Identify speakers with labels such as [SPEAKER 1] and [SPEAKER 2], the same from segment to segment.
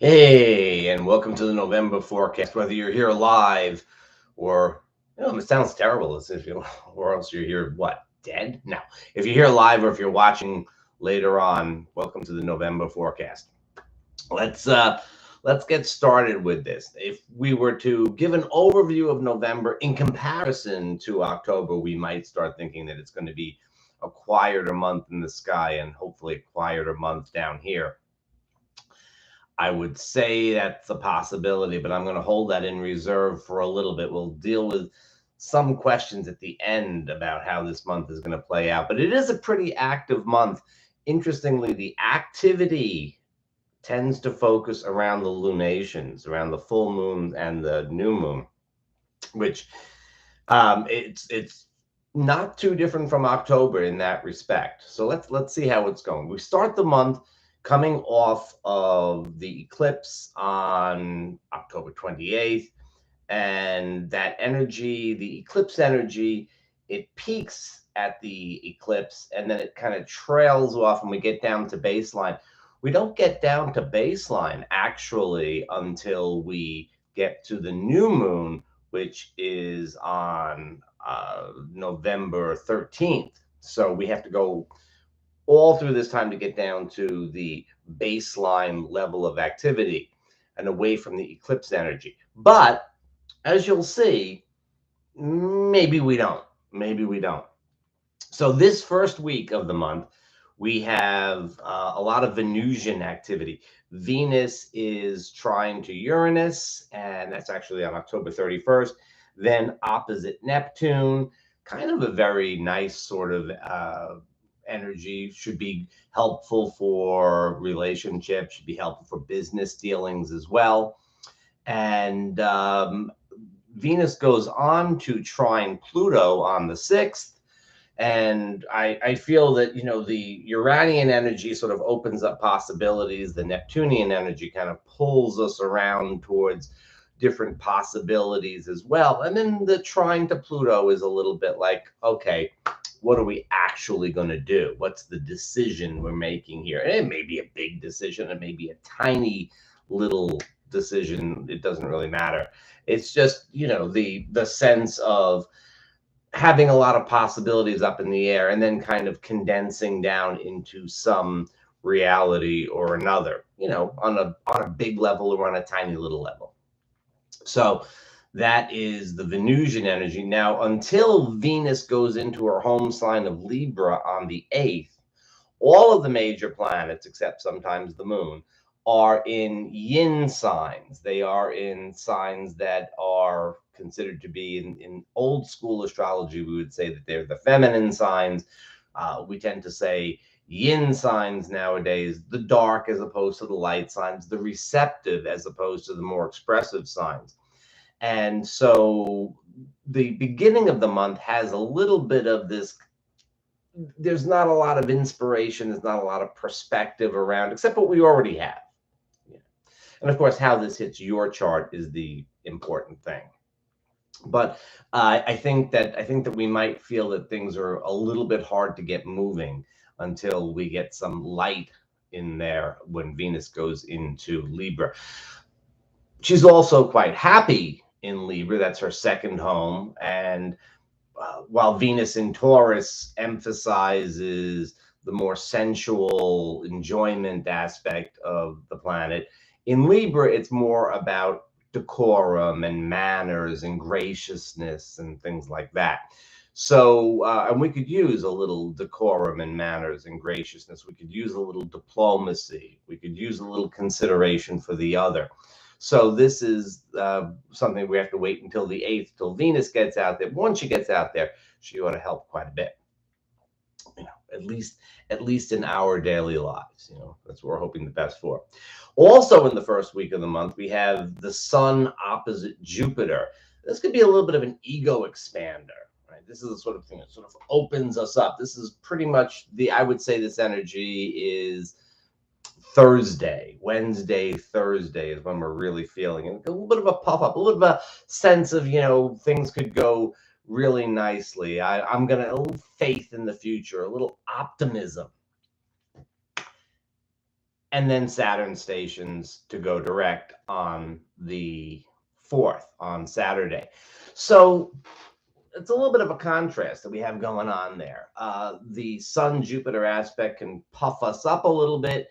[SPEAKER 1] Hey, and welcome to the November forecast. Whether you're here live or, it sounds terrible as if you, or else you're here, what, dead? No. If you're here live or if you're watching later on, welcome to the November forecast. Let's uh let's get started with this. If we were to give an overview of November in comparison to October, we might start thinking that it's going to be a quieter month in the sky and hopefully a quieter month down here. I would say that's a possibility, but I'm going to hold that in reserve for a little bit. We'll deal with some questions at the end about how this month is going to play out. But it is a pretty active month. Interestingly, the activity tends to focus around the lunations, around the full moon and the new moon, which it's not too different from October in that respect. So let's see how it's going. We start the month coming off of the eclipse on October 28th, and that energy, the eclipse energy, it peaks at the eclipse and then it kind of trails off and we get down to baseline. We don't get down to baseline actually until we get to the new moon, which is on November 13th. So we have to go all through this time to get down to the baseline level of activity and away from the eclipse energy. But as you'll see, maybe we don't. Maybe we don't. So this first week of the month, we have a lot of Venusian activity. Venus is trying to Uranus, and that's actually on October 31st. Then opposite Neptune, kind of a very nice sort of energy, should be helpful for relationships, should be helpful for business dealings as well. And Venus goes on to trine Pluto on the 6th. And I feel that, the Uranian energy sort of opens up possibilities. The Neptunian energy kind of pulls us around towards different possibilities as well. And then the trine to Pluto is a little bit like, okay, what are we actually going to do? What's the decision we're making here? And it may be a big decision, it may be a tiny little decision. It doesn't really matter. It's just, the sense of having a lot of possibilities up in the air and then kind of condensing down into some reality or another, on a big level or on a tiny little level. So that is the Venusian energy. Now, until Venus goes into her home sign of Libra on the 8th, all of the major planets, except sometimes the moon, are in yin signs. They are in signs that are considered to be in old school astrology. We would say that they're the feminine signs. We tend to say yin signs nowadays, the dark as opposed to the light signs, the receptive as opposed to the more expressive signs. And so the beginning of the month has a little bit of this. There's not a lot of inspiration, there's not a lot of perspective around, except what we already have. Yeah. And of course, how this hits your chart is the important thing. But I think that we might feel that things are a little bit hard to get moving until we get some light in there when Venus goes into Libra. She's also quite happy in Libra. That's her second home. And while Venus in Taurus emphasizes the more sensual enjoyment aspect of the planet, in Libra, it's more about decorum and manners and graciousness and things like that. So, and we could use a little decorum and manners and graciousness. We could use a little diplomacy. We could use a little consideration for the other. So this is something we have to wait until the 8th, till Venus gets out there. Once she gets out there, she ought to help quite a bit. At least in our daily lives. That's what we're hoping the best for. Also, in the first week of the month, we have the Sun opposite Jupiter. This could be a little bit of an ego expander. Right? This is the sort of thing that sort of opens us up. This is pretty much I would say this energy is Thursday, Wednesday, Thursday is when we're really feeling it. A little bit of a puff up, a little bit of a sense of, things could go really nicely. I'm going to, a little faith in the future, a little optimism. and then Saturn stations to go direct on the 4th, on Saturday. So it's a little bit of a contrast that we have going on there. The Sun-Jupiter aspect can puff us up a little bit.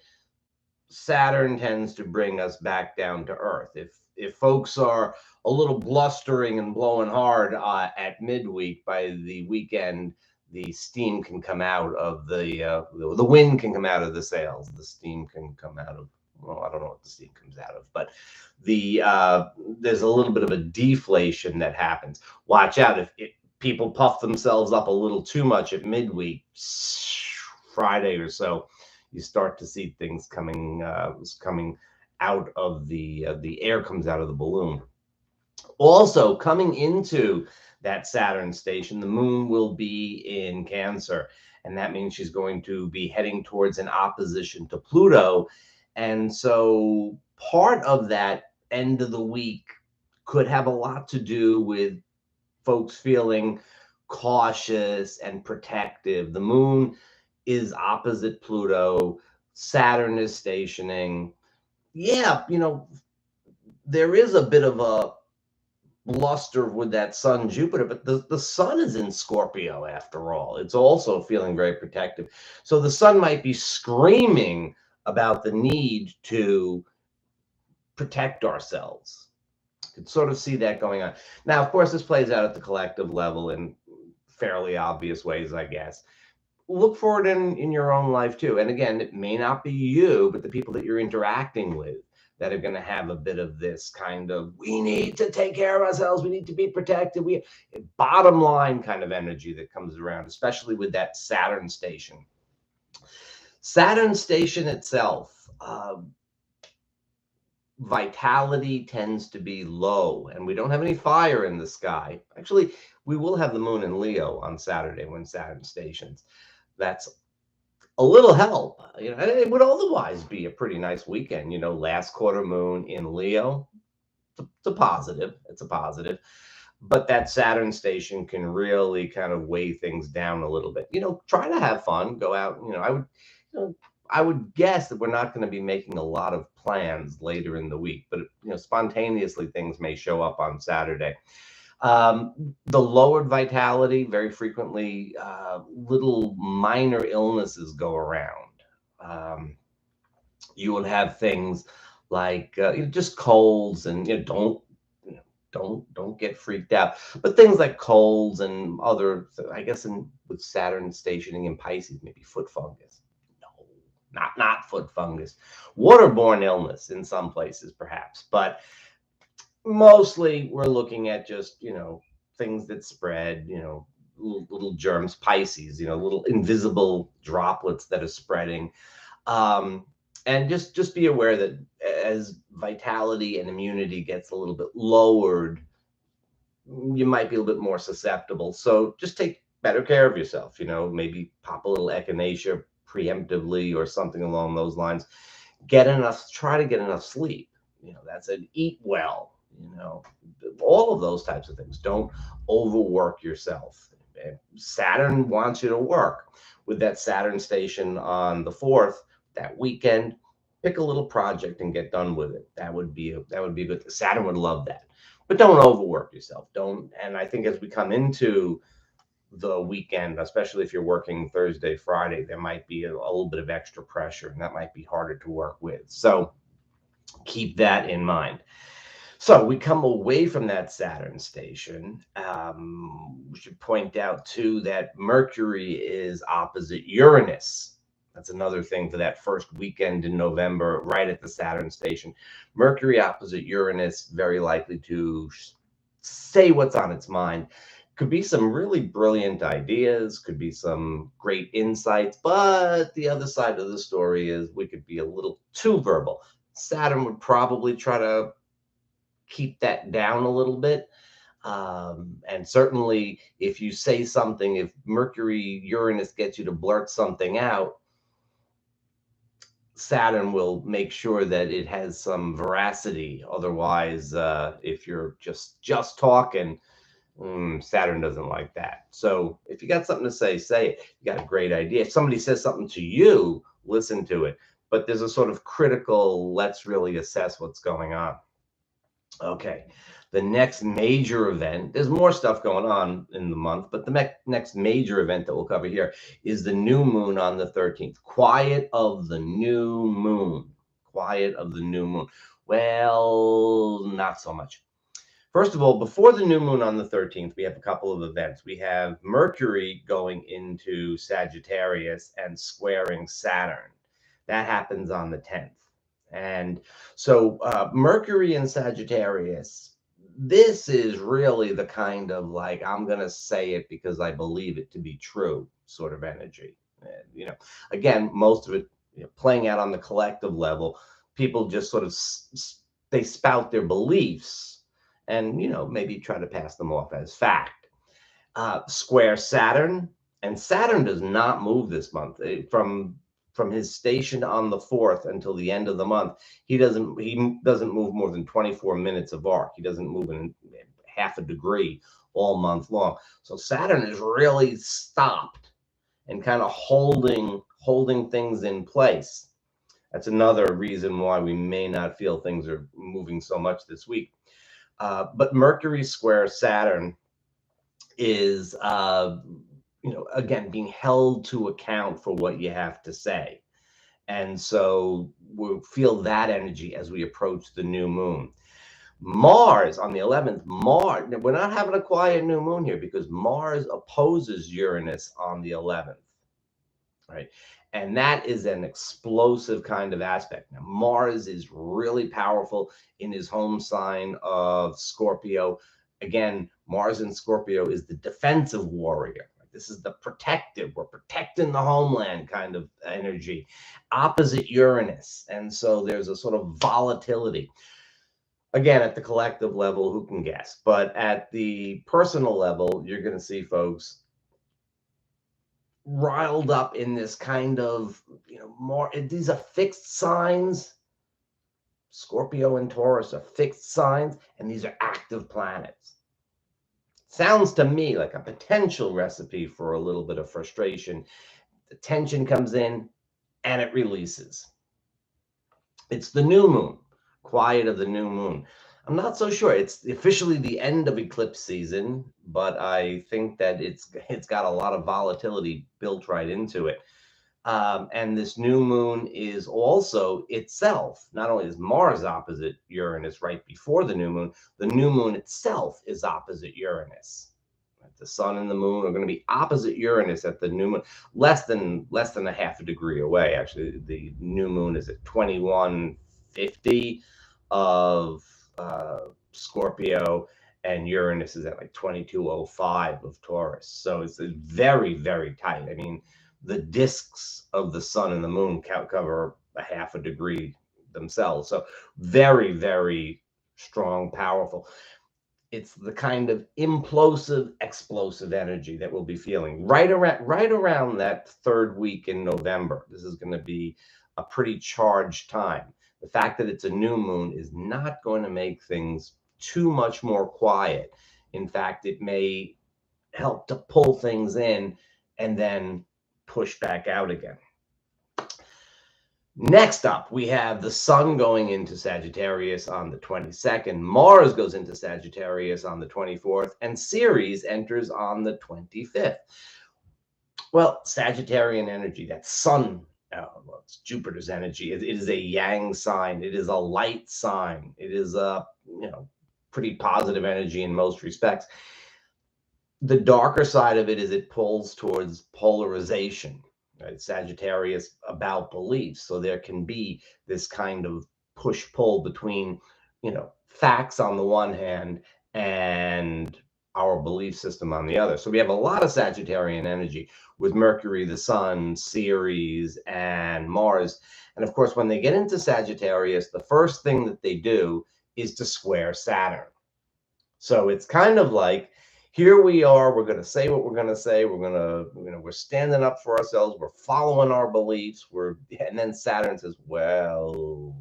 [SPEAKER 1] Saturn tends to bring us back down to Earth. If folks are a little blustering and blowing hard at midweek, by the weekend, the steam can come out of the wind can come out of the sails. The steam can come out of, well, I don't know what the steam comes out of, but there's a little bit of a deflation that happens. Watch out if people puff themselves up a little too much at midweek, Friday or so, you start to see things coming out of the air comes out of the balloon. Also, coming into that Saturn station, the moon will be in Cancer, and that means she's going to be heading towards an opposition to Pluto. And so part of that end of the week could have a lot to do with folks feeling cautious and protective. The moon is opposite Pluto. Saturn is stationing. Yeah, there is a bit of a bluster with that Sun Jupiter, but the Sun is in Scorpio after all. It's also feeling very protective. So the Sun might be screaming about the need to protect ourselves. You can sort of see that going on. Now, of course, this plays out at the collective level in fairly obvious ways, I guess. Look for it in your own life too. And again, it may not be you, but the people that you're interacting with that are going to have a bit of this kind of, we need to take care of ourselves, we need to be protected, we bottom line kind of energy that comes around, especially with that Saturn station. Saturn station itself, vitality tends to be low, and we don't have any fire in the sky. Actually, we will have the moon in Leo on Saturday when Saturn stations. That's a little help. It would otherwise be a pretty nice weekend. Last quarter moon in Leo, it's a positive. It's a positive. But that Saturn station can really kind of weigh things down a little bit. Try to have fun. Go out. I would guess that we're not going to be making a lot of plans later in the week, but spontaneously things may show up on Saturday. The lowered vitality, very frequently, little minor illnesses go around. You will have things like just colds, and don't get freaked out. But things like colds and other, I guess, with Saturn stationing in Pisces, maybe foot fungus. No, not foot fungus. Waterborne illness in some places, perhaps, but mostly we're looking at just things that spread, little germs, Pisces, little invisible droplets that are spreading. And just be aware that as vitality and immunity gets a little bit lowered, you might be a little bit more susceptible. So just take better care of yourself. Maybe pop a little echinacea preemptively or something along those lines. Try to get enough sleep. That's an eat well. All of those types of things. Don't overwork yourself. Saturn wants you to work. With that Saturn station on the 4th, that weekend, pick a little project and get done with it. That would be good. Saturn would love that. But don't overwork yourself. And I think as we come into the weekend, especially if you're working Thursday, Friday, there might be a little bit of extra pressure, and that might be harder to work with. So keep that in mind. So we come away from that Saturn station. We should point out too that Mercury is opposite Uranus. That's another thing for that first weekend in November, right at the Saturn station. Mercury opposite Uranus, very likely to say what's on its mind. Could be some really brilliant ideas, could be some great insights, but the other side of the story is we could be a little too verbal. Saturn would probably try to keep that down a little bit. And certainly if you say something, if Mercury Uranus gets you to blurt something out, Saturn will make sure that it has some veracity. Otherwise, if you're just talking, Saturn doesn't like that. So if you got something to say it. You got a great idea. If somebody says something to you, listen to it. but there's a sort of critical, let's really assess what's going on. Okay, the next major event, there's more stuff going on in the month, but the next major event that we'll cover here is the new moon on the 13th. Quiet of the new moon. Quiet of the new moon. Well, not so much. First of all, before the new moon on the 13th, we have a couple of events. We have Mercury going into Sagittarius and squaring Saturn. That happens on the 10th. And so Mercury in Sagittarius, this is really the kind of like, I'm going to say it because I believe it to be true sort of energy. And, again, most of it playing out on the collective level, people just sort of, they spout their beliefs and, maybe try to pass them off as fact. Square Saturn, and Saturn does not move this month. From his station on the 4th until the end of the month, he doesn't move more than 24 minutes of arc. He doesn't move in half a degree all month long. So Saturn is really stopped and kind of holding things in place. That's another reason why we may not feel things are moving so much this week. But Mercury square Saturn is, again, being held to account for what you have to say. And so we'll feel that energy as we approach the new moon. Mars on the 11th, we're not having a quiet new moon here because Mars opposes Uranus on the 11th, right? And that is an explosive kind of aspect. Now, Mars is really powerful in his home sign of Scorpio. Again, Mars in Scorpio is the defensive warrior. This is the protective, we're protecting the homeland kind of energy, opposite Uranus. And so there's a sort of volatility. Again, at the collective level, who can guess? But at the personal level, you're going to see folks riled up in this kind of, more, these are fixed signs. Scorpio and Taurus are fixed signs, and these are active planets. Sounds to me like a potential recipe for a little bit of frustration. The tension comes in and it releases. It's the new moon, quiet of the new moon. I'm not so sure. It's officially the end of eclipse season, but I think that it's got a lot of volatility built right into it. And this new moon is also itself, not only is Mars opposite Uranus right before the new moon itself is opposite Uranus. The sun and the moon are going to be opposite Uranus at the new moon, less than a half a degree away. Actually, the new moon is at 2150 of Scorpio, and Uranus is at like 2205 of Taurus. So it's very, very tight. I mean, the disks of the sun and the moon cover a half a degree themselves. So very, very strong, powerful. It's the kind of implosive, explosive energy that we'll be feeling right around that third week in November. This is going to be a pretty charged time. The fact that it's a new moon is not going to make things too much more quiet. In fact, it may help to pull things in and then push back out again. Next up, we have the sun going into Sagittarius on the 22nd. Mars goes into Sagittarius on the 24th, and Ceres enters on the 25th. Well, Sagittarian energy, that sun, it's Jupiter's energy. It is a yang sign. It is a light sign. It is a, pretty positive energy in most respects. The darker side of it is it pulls towards polarization. Right? Sagittarius about beliefs. So there can be this kind of push-pull between, facts on the one hand and our belief system on the other. So we have a lot of Sagittarian energy with Mercury, the sun, Ceres, and Mars. And of course, when they get into Sagittarius, the first thing that they do is to square Saturn. So it's kind of like, here we are, we're going to say what we're going to say. We're going to, we're standing up for ourselves. We're following our beliefs. And then Saturn says, well,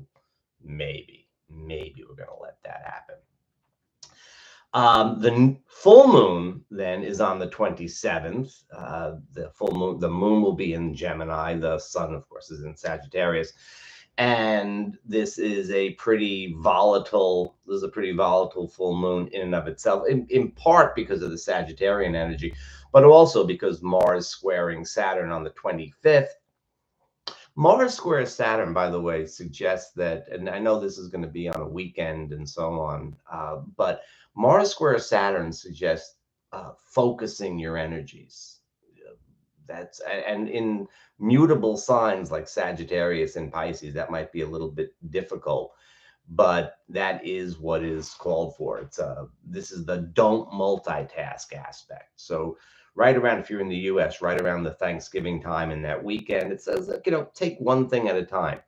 [SPEAKER 1] maybe we're going to let that happen. The full moon then is on the 27th. The moon will be in Gemini. The sun, of course, is in Sagittarius. And this is a pretty volatile, full moon in and of itself, in part because of the Sagittarian energy, but also because Mars squaring Saturn on the 25th. Mars square Saturn, by the way, suggests that, and I know this is going to be on a weekend and so on, but Mars square Saturn suggests focusing your energies. And in mutable signs like Sagittarius and Pisces, that might be a little bit difficult, but that is what is called for. This is the don't multitask aspect. So right around, if you're in the US, right around the Thanksgiving time and that weekend, it says, take one thing at a time.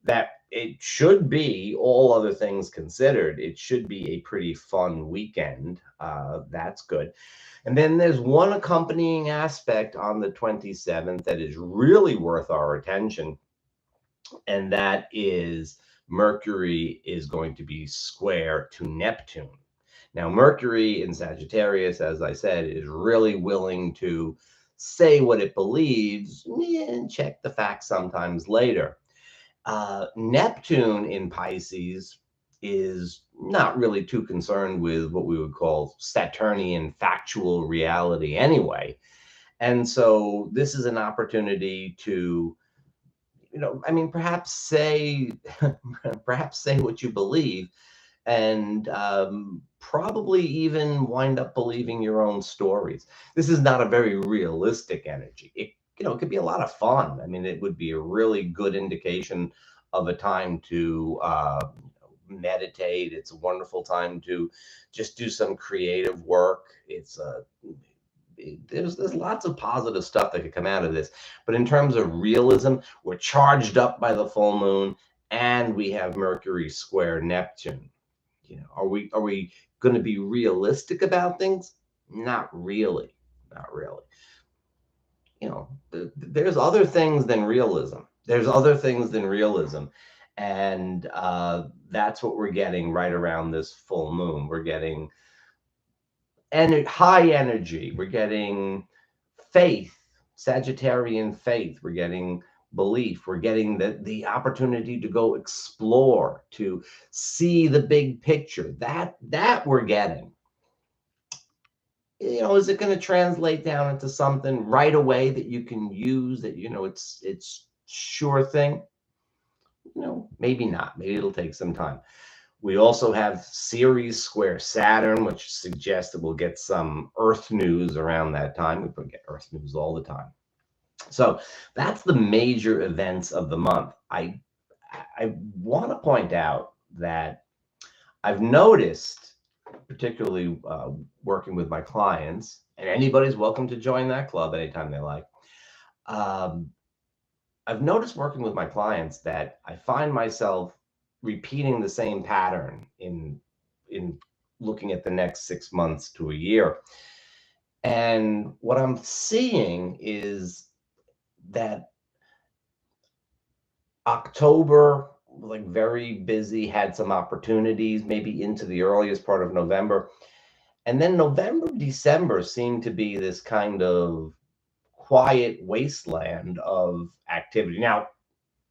[SPEAKER 1] That it should be, all other things considered, it should be a pretty fun weekend. That's good. And then there's one accompanying aspect on the 27th that is really worth our attention, and that is Mercury is going to be square to Neptune. Now, Mercury in Sagittarius, as I said, is really willing to say what it believes and check the facts sometimes later. Neptune in Pisces is not really too concerned with what we would call Saturnian factual reality anyway. And so this is an opportunity to, perhaps say, what you believe, and probably even wind up believing your own stories. This is not a very realistic energy. It could be a lot of fun. I mean, it would be a really good indication of a time to meditate. It's a wonderful time to just do some creative work. There's lots of positive stuff that could come out of this. But in terms of realism, we're charged up by the full moon, and we have Mercury square Neptune. Are we going to be realistic about things? Not really. Not really. There's other things than realism. And that's what we're getting right around this full moon. We're getting high energy. We're getting faith, Sagittarian faith. We're getting belief. We're getting the opportunity to go explore, to see the big picture. That we're getting. Is it going to translate down into something right away that you can use, that it's sure thing? Maybe not. Maybe it'll take some time. We also have Ceres square Saturn, which suggests that we'll get some Earth news around that time. We get Earth news all the time. So that's the major events of the month. I want to point out that I've noticed, particularly working with my clients, and anybody's welcome to join that club anytime they like. I've noticed working with my clients that I find myself repeating the same pattern in looking at the next 6 months to a year. And what I'm seeing is that October, like very busy, had some opportunities, maybe into the earliest part of November. And then November, December seemed to be this kind of quiet wasteland of activity. Now,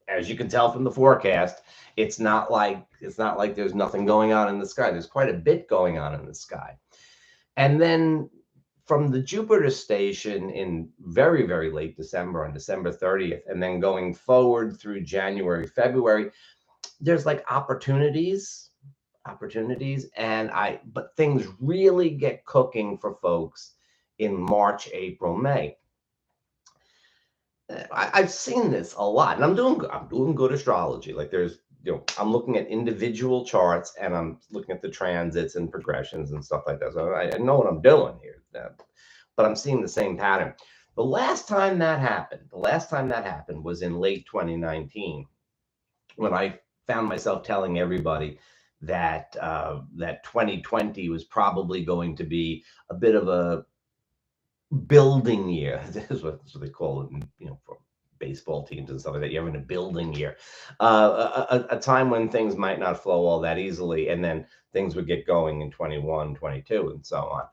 [SPEAKER 1] as you can tell from the forecast, it's not like there's nothing going on in the sky. There's quite a bit going on in the sky. And then from the Jupiter station in very, very late December, on December 30th, and then going forward through January, February, there's like opportunities, but things really get cooking for folks in March, April, May. I've seen this a lot, and I'm doing good astrology. Like I'm looking at individual charts, and I'm looking at the transits and progressions and stuff like that. So I know what I'm doing here, but I'm seeing the same pattern. The last time that happened was in late 2019, when I found myself telling everybody that 2020 was probably going to be a bit of a building year. This is what they call it, for baseball teams and stuff like that. You're having a building year, a time when things might not flow all that easily, and then things would get going in 21, 22, and so on.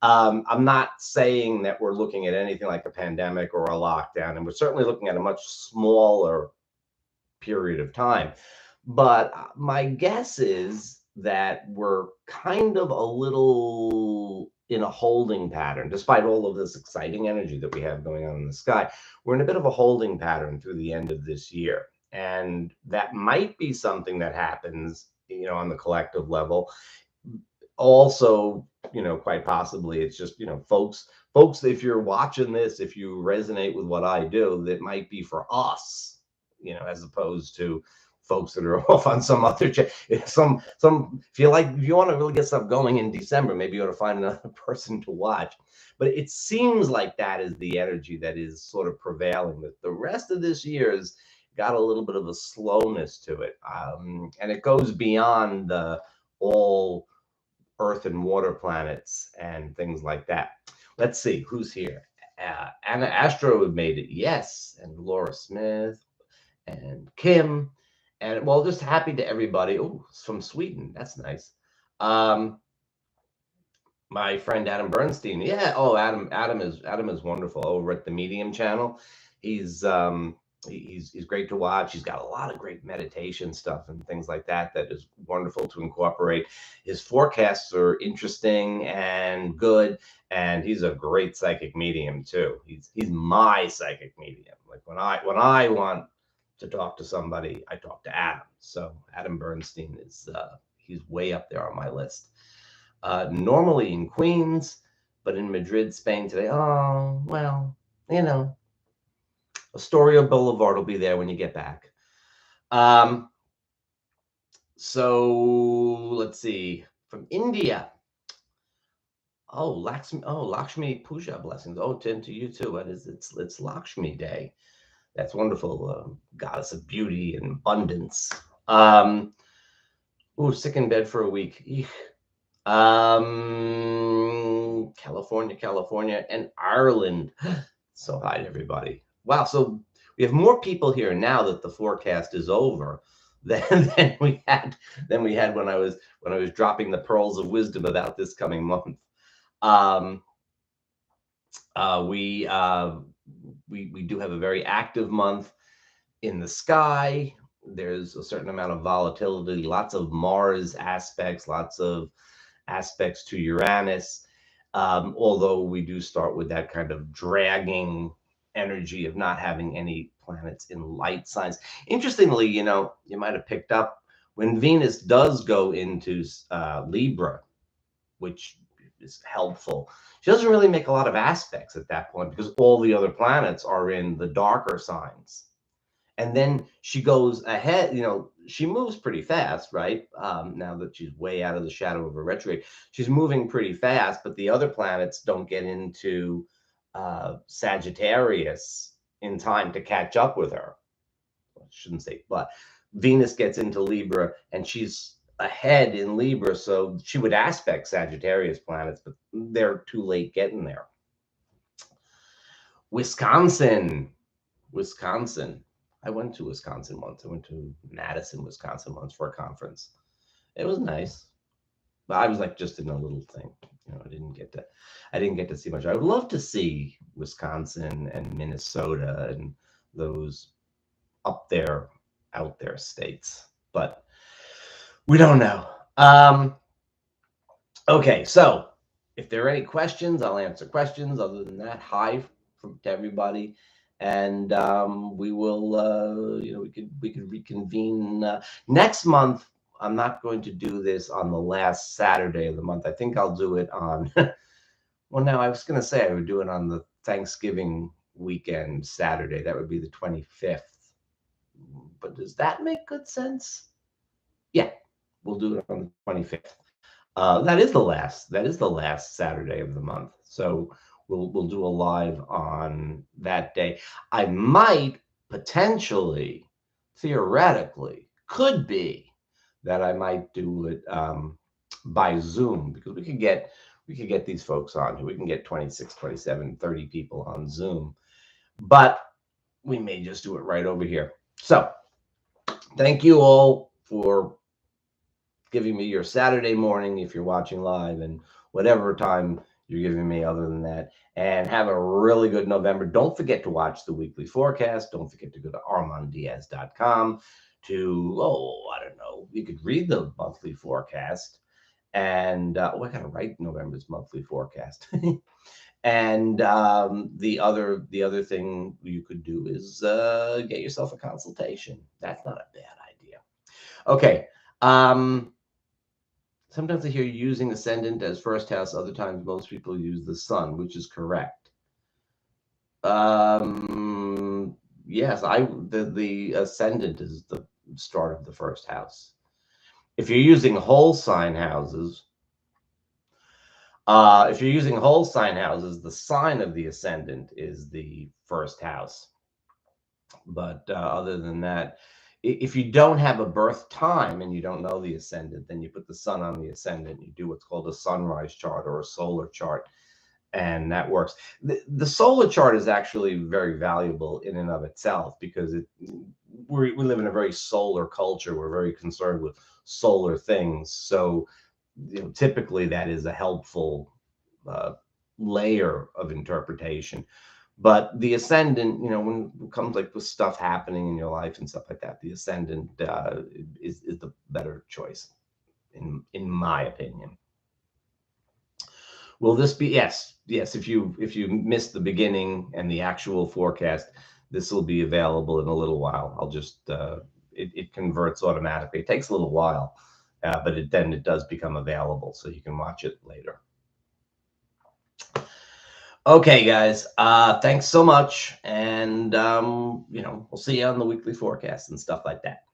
[SPEAKER 1] I'm not saying that we're looking at anything like a pandemic or a lockdown, and we're certainly looking at a much smaller period of time. But my guess is that we're kind of a little in a holding pattern, despite all of this exciting energy that we have going on in the sky. We're in a bit of a holding pattern through the end of this year. And that might be something that happens, on the collective level. Also, quite possibly it's just, folks, if you're watching this, if you resonate with what I do, that might be for us, as opposed to folks that are off on some other some if you want to really get stuff going in December, maybe you ought to find another person to watch. But it seems like that is the energy that is sort of prevailing, that the rest of this year's got a little bit of a slowness to it, and it goes beyond the all earth and water planets and things like that. Let's see who's here. Anna Astro made it, yes, and Laura Smith and Kim, and well, just happy to everybody. Oh, from Sweden, that's nice. My friend Adam Bernstein, yeah. Oh, Adam is wonderful over at the Medium channel. He's he's great to watch. He's got a lot of great meditation stuff and things like that that is wonderful to incorporate. His forecasts are interesting and good, and he's a great psychic medium too. He's my psychic medium. Like when I want to talk to somebody, I talk to Adam. So Adam Bernstein is he's way up there on my list. Normally in Queens, but in Madrid, Spain today. Oh, well, Astoria Boulevard will be there when you get back. So let's see. From India. Oh, Lakshmi Puja blessings. Oh, to you too. What is it? It's Lakshmi Day. That's wonderful. Goddess of beauty and abundance. Sick in bed for a week. Eek. California, and Ireland. So hi to everybody. Wow, so we have more people here now that the forecast is over than we had when I was dropping the pearls of wisdom about this coming month. We do have a very active month in the sky. There's a certain amount of volatility, lots of Mars aspects, lots of aspects to Uranus, although we do start with that kind of dragging energy of not having any planets in light signs. Interestingly, you might have picked up when Venus does go into Libra, which is helpful. She doesn't really make a lot of aspects at that point because all the other planets are in the darker signs. And then she goes ahead, she moves pretty fast, right? Now that she's way out of the shadow of a retrograde, she's moving pretty fast, but the other planets don't get into Sagittarius in time to catch up with her. I shouldn't say, but Venus gets into Libra and she's ahead in Libra, so she would aspect Sagittarius planets, but they're too late getting there. Wisconsin. I went to Wisconsin once. I went to Madison, Wisconsin once for a conference. It was nice, but I was like just in a little thing. I didn't get to see much. I would love to see Wisconsin and Minnesota and those out there states, but we don't know. Okay, so if there are any questions, I'll answer questions. Other than that, hi to everybody. And we will, we could reconvene next month. I'm not going to do this on the last Saturday of the month. I think I'll do it on, well, no, I was going to say I would do it on the Thanksgiving weekend Saturday. That would be the 25th. But does that make good sense? Yeah, we'll do it on the 25th. That is the last Saturday of the month. So we'll do a live on that day. I might potentially, theoretically, could be that I might do it by Zoom, because we could get these folks on here. We can get 26, 27, 30 people on Zoom. But we may just do it right over here. So thank you all for giving me your Saturday morning if you're watching live, and whatever time you're giving me other than that. And have a really good November. Don't forget to watch the weekly forecast. Don't forget to go to armanddiaz.com to, I don't know, you could read the monthly forecast. And I got to write November's monthly forecast. And the other thing you could do is get yourself a consultation. That's not a bad idea. Okay. Sometimes I hear you using ascendant as first house. Other times, most people use the sun, which is correct. Yes, the ascendant is the start of the first house. If you're using whole sign houses, the sign of the ascendant is the first house. But other than that, if you don't have a birth time and you don't know the ascendant, then you put the sun on the ascendant. You do what's called a sunrise chart or a solar chart, and that works. The solar chart is actually very valuable in and of itself because we live in a very solar culture. We're very concerned with solar things. So, typically that is a helpful layer of interpretation. But the ascendant, when it comes like with stuff happening in your life and stuff like that, the ascendant is the better choice, in my opinion. Will this be yes? If you missed the beginning and the actual forecast, this will be available in a little while. I'll just it converts automatically. It takes a little while, but then it does become available, so you can watch it later. Okay, guys. Thanks so much, and we'll see you on the weekly forecast and stuff like that.